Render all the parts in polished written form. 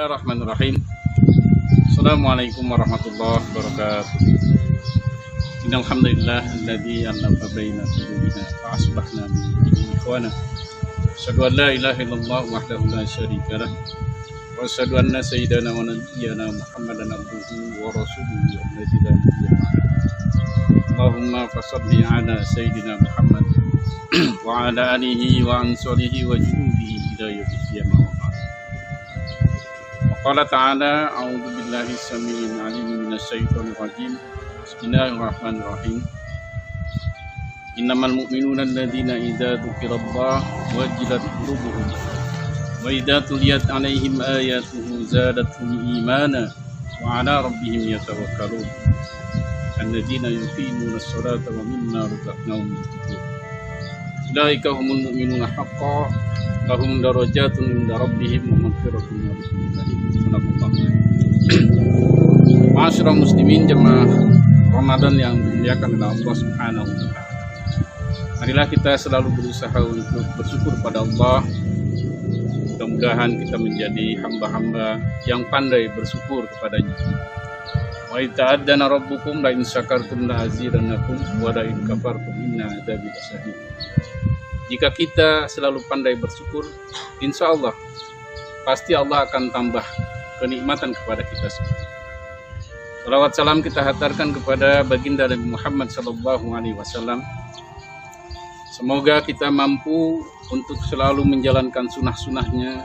Bismillahirrahmanirrahim. Assalamualaikum warahmatullahi wabarakatuh. Innal hamdalillah alladzi 'allama baina qulubina fa asbahna bihi ikhwana. Asyhadu an la ilaha illallah wahdahu la syarika lah. Wa asyhadu anna sayyidana wa nabiyyana Muhammadan abduhu wa rasuluhu alladzi la nabiyya ba'dahu. Allahumma fashalli 'ala sayyidina Muhammad wa 'ala alihi wa ansarihi wa junudihi ila yaumil qiyamah. Qala ta'ala a'udzu billahi samil 'alim minasy syaithanir rajim. Bismillahirrahmanirrahim. Innamal mu'minuna alladzina idza dzukirallahu wajilat qulubuhum wa idza tuliyat 'alaihim ayatuhu zadatuhum imana wa 'ala rabbihim yatawakkalun. Alladzina yuqimuna ash-sholata wa mimma razaqnahum yunfiqun. Ulaika humul mu'minuna haqqan lahum darajatun 'inda rabbihim wa maghfiratun wa rizqun karim. Ma'asyiral muslimin, jemaah Ramadan yang dimuliakan oleh Allah Subhanahu wa taala. Marilah kita selalu berusaha untuk bersyukur pada Allah. Mudah-mudahan kita menjadi hamba-hamba yang pandai bersyukur kepadanya. Wa ta'addana rabbukum la in syakartum la azidannakum wa la in kafartum inna adzabi lasyadid. Jika kita selalu pandai bersyukur, insya Allah pasti Allah akan tambah kenikmatan kepada kita semua. Salawat salam kita hantarkan kepada baginda Nabi Muhammad SAW. Semoga kita mampu untuk selalu menjalankan sunnah-sunnahnya,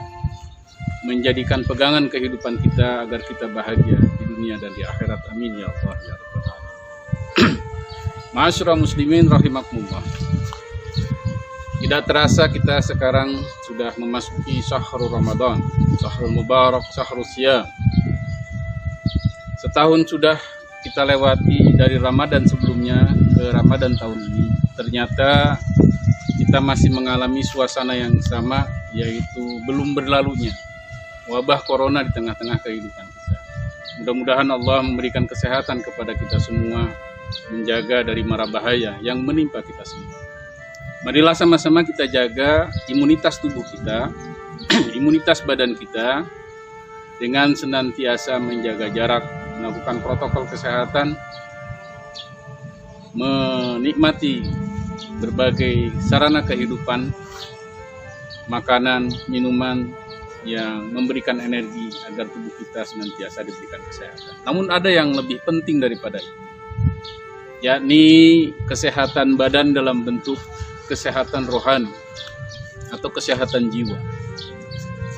menjadikan pegangan kehidupan kita agar kita bahagia di dunia dan di akhirat. Amin ya Allah ya Rabbal alamin. Ma'asyiral muslimin rahimakumullah. Tidak terasa kita sekarang sudah memasuki syahrul Ramadan, syahrul mubarak, syahrul siyam. Setahun sudah kita lewati dari Ramadan sebelumnya ke Ramadan tahun ini. Ternyata kita masih mengalami suasana yang sama, yaitu belum berlalunya wabah corona di tengah-tengah kehidupan kita. Mudah-mudahan Allah memberikan kesehatan kepada kita semua, menjaga dari mara bahaya yang menimpa kita semua. Marilah sama-sama kita jaga imunitas tubuh kita, imunitas badan kita, dengan senantiasa menjaga jarak, melakukan protokol kesehatan, menikmati berbagai sarana kehidupan, makanan, minuman yang memberikan energi agar tubuh kita senantiasa diberikan kesehatan. Namun ada yang lebih penting daripada itu, yakni kesehatan badan dalam bentuk kesehatan rohani atau kesehatan jiwa,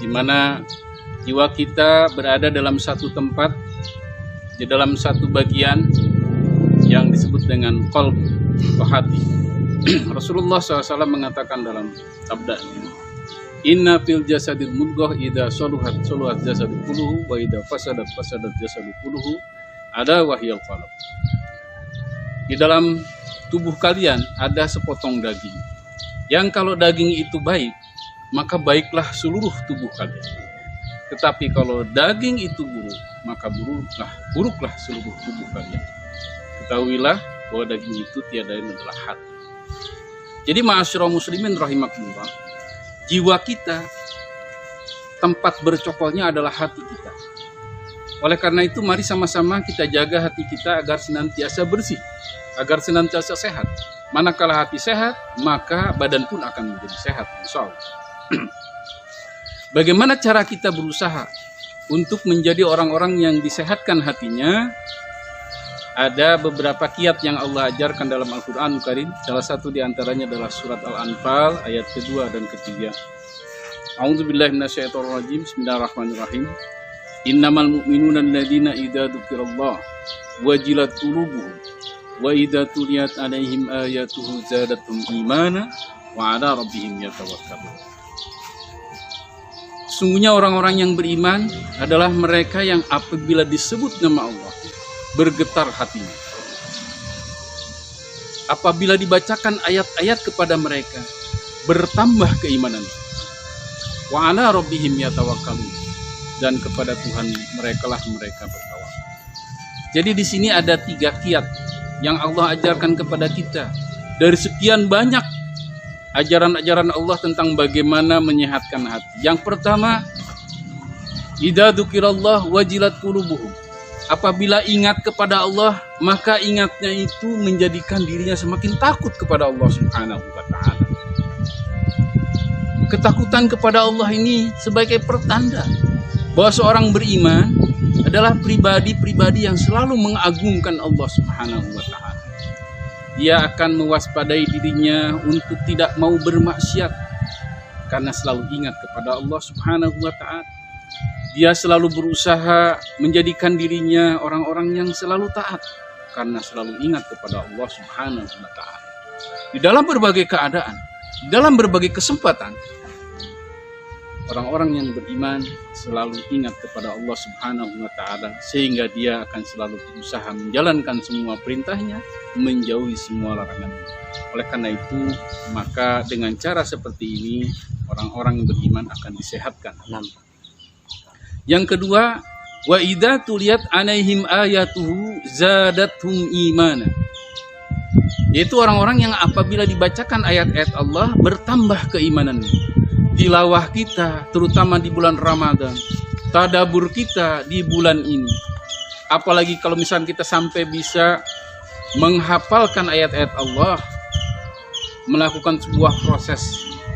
di mana jiwa kita berada dalam satu tempat, di dalam satu bagian yang disebut dengan qalb atau hati. Rasulullah SAW mengatakan dalam sabdanya, Inna fil jasadil mudghah idza saluhat saluhat jasadu kulluhu wa idza fasadat fasadat jasadu kulluhu ada wahyal qalb. Di dalam tubuh kalian ada sepotong daging, yang kalau daging itu baik, maka baiklah seluruh tubuh kalian. Tetapi kalau daging itu buruk, maka buruklah seluruh tubuh kalian. Ketahuilah bahwa daging itu tiada lain adalah hati. Jadi ma'asyiral muslimin rahimakumullah, jiwa kita, tempat bercokolnya adalah hati kita. Oleh karena itu mari sama-sama kita jaga hati kita agar senantiasa bersih, agar senantiasa sehat. Manakala hati sehat, maka badan pun akan menjadi sehat, insya Allah. Bagaimana cara kita berusaha untuk menjadi orang-orang yang disehatkan hatinya? Ada beberapa kiat yang Allah ajarkan dalam Al-Quran Karim. Salah satu diantaranya adalah surat Al-Anfal ayat kedua dan ketiga. A'udzubillahi minasyaitonir rajim. Bismillahirrahmanirrahim. Innamal mu'minuna alladzina idza dzukirallahu wajilat qulubuhum wa idza tuliyat 'alaihim ayatuhu zadatuhum imana wa 'ala rabbihim yatawakkalun. Sungguhnya orang-orang yang beriman adalah mereka yang apabila disebut nama Allah bergetar hatinya. Apabila dibacakan ayat-ayat kepada mereka bertambah keimanan. Wa 'ala rabbihim yatawakkalun, dan kepada Tuhan merekalah mereka bertawakal. Jadi di sini ada 3 kiat yang Allah ajarkan kepada kita. Dari sekian banyak ajaran-ajaran Allah tentang bagaimana menyehatkan hati. Yang pertama, Idza dzukirallah wajilat qulubuhum. Apabila ingat kepada Allah, maka ingatnya itu menjadikan dirinya semakin takut kepada Allah Subhanahu wa taala. Ketakutan kepada Allah ini sebagai pertanda bahwa seorang beriman adalah pribadi-pribadi yang selalu mengagungkan Allah Subhanahu wa taala. Dia akan mewaspadai dirinya untuk tidak mau bermaksiat karena selalu ingat kepada Allah Subhanahu wa taala. Dia selalu berusaha menjadikan dirinya orang-orang yang selalu taat karena selalu ingat kepada Allah Subhanahu wa taala. Di dalam berbagai keadaan, dalam berbagai kesempatan, orang-orang yang beriman selalu ingat kepada Allah Subhanahu wa taala sehingga dia akan selalu berusaha menjalankan semua perintahnya, menjauhi semua larangannya. Oleh karena itu, maka dengan cara seperti ini orang-orang yang beriman akan disehatkan. Yang kedua, wa idza tuliyat alaihim ayatuhu zadatuhum imana. Yaitu orang-orang yang apabila dibacakan ayat-ayat Allah bertambah keimanannya. Tilawah kita terutama di bulan Ramadan, tadabur kita di bulan ini. Apalagi kalau misalnya kita sampai bisa menghafalkan ayat-ayat Allah, melakukan sebuah proses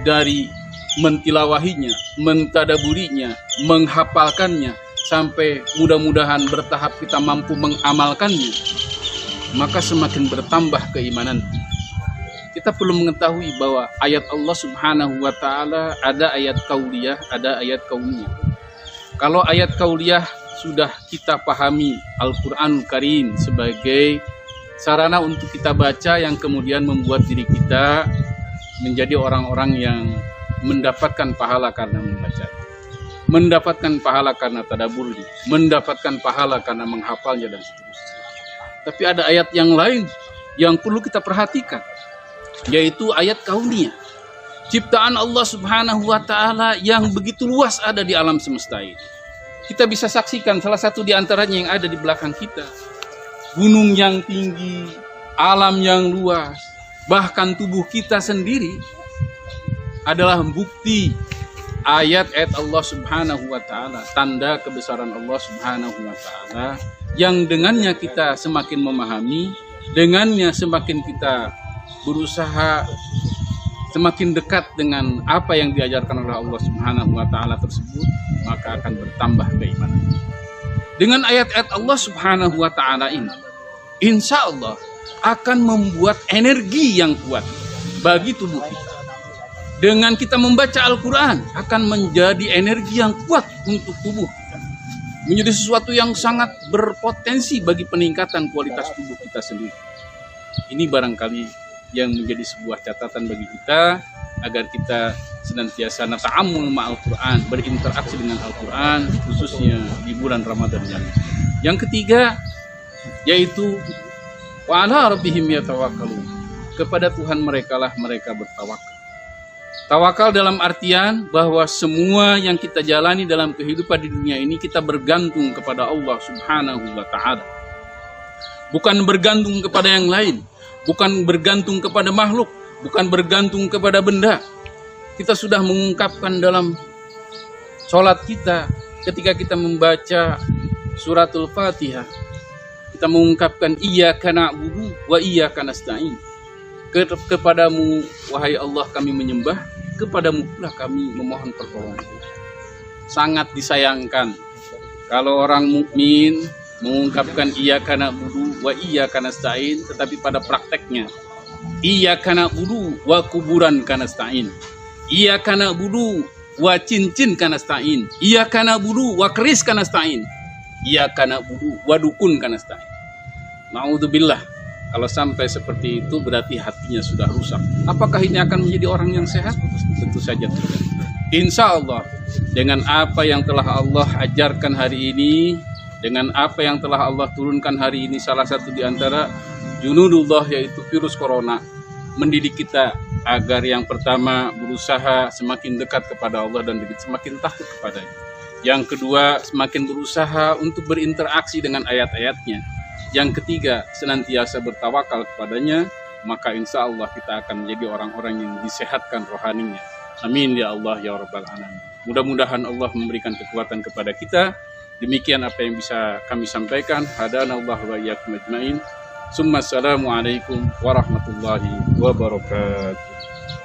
dari mentilawahinya, mentadaburinya, menghafalkannya, sampai mudah-mudahan bertahap kita mampu mengamalkannya, maka semakin bertambah keimanan. Kita perlu mengetahui bahwa ayat Allah Subhanahu wa taala ada ayat kauliyah, ada ayat kauniyah. Kalau ayat kauliyah sudah kita pahami Al-Qur'an Karim sebagai sarana untuk kita baca yang kemudian membuat diri kita menjadi orang-orang yang mendapatkan pahala karena membaca, mendapatkan pahala karena tadaburnya, mendapatkan pahala karena menghafalnya dan seterusnya. Tapi ada ayat yang lain yang perlu kita perhatikan, yaitu ayat kauniyah. Ciptaan Allah Subhanahu wa taala yang begitu luas ada di alam semesta ini. Kita bisa saksikan salah satu di antaranya yang ada di belakang kita. Gunung yang tinggi, alam yang luas, bahkan tubuh kita sendiri adalah bukti ayat-ayat Allah Subhanahu wa taala, tanda kebesaran Allah Subhanahu wa taala yang dengannya kita semakin memahami, dengannya semakin kita berusaha semakin dekat dengan apa yang diajarkan oleh Allah Subhanahu wa taala tersebut, maka akan bertambah keimanan. Dengan ayat-ayat Allah Subhanahu wa taala ini, insya Allah akan membuat energi yang kuat bagi tubuh kita. Dengan kita membaca Al-Quran akan menjadi energi yang kuat untuk tubuh kita. Menjadi sesuatu yang sangat berpotensi bagi peningkatan kualitas tubuh kita sendiri. Ini barangkali yang menjadi sebuah catatan bagi kita agar kita senantiasa nata'ammul ma'al-Quran, berinteraksi dengan Al-Quran, khususnya di bulan Ramadan ini. Yang ketiga, yaitu wa ala rabbihim yatawakkalun. Kepada Tuhan mereka lah mereka bertawakal. Tawakal dalam artian bahwa semua yang kita jalani dalam kehidupan di dunia ini kita bergantung kepada Allah Subhanahu wa taala. Bukan bergantung kepada yang lain, bukan bergantung kepada makhluk, bukan bergantung kepada benda. Kita sudah mengungkapkan dalam sholat kita ketika kita membaca suratul Fatihah. Kita mengungkapkan iyyaka na'budu wa iyyaka nasta'in. Kepadamu wahai Allah kami menyembah, kepadamu pula kami memohon pertolongan. Sangat disayangkan kalau orang mukmin mengungkapkan iyyaka na'budu wa iyyaka nasta'in, tetapi pada prakteknya iyyaka na'budu wa kuburan kanasta'in, iyyaka na'budu wa cincin kanasta'in, iyyaka na'budu wa keris kanasta'in, iyyaka na'budu wa dukun kanasta'in. Na'udzubillah. Kalau sampai seperti itu berarti hatinya sudah rusak. Apakah ini akan menjadi orang yang sehat? Tentu saja tidak. Insya Allah dengan apa yang telah Allah ajarkan hari ini, dengan apa yang telah Allah turunkan hari ini, salah satu di antara junudullah yaitu virus corona, mendidik kita agar yang pertama berusaha semakin dekat kepada Allah dan semakin takut kepadanya. Yang kedua, semakin berusaha untuk berinteraksi dengan ayat-ayatnya. Yang ketiga, senantiasa bertawakal kepadanya, maka insya Allah kita akan menjadi orang-orang yang disehatkan rohaninya. Amin ya Allah ya Rabbal Alamin. Mudah-mudahan Allah memberikan kekuatan kepada kita. Demikian apa yang bisa kami sampaikan. Hadana Allah wa iyyakum ajmain. Assalamualaikum warahmatullahi wabarakatuh.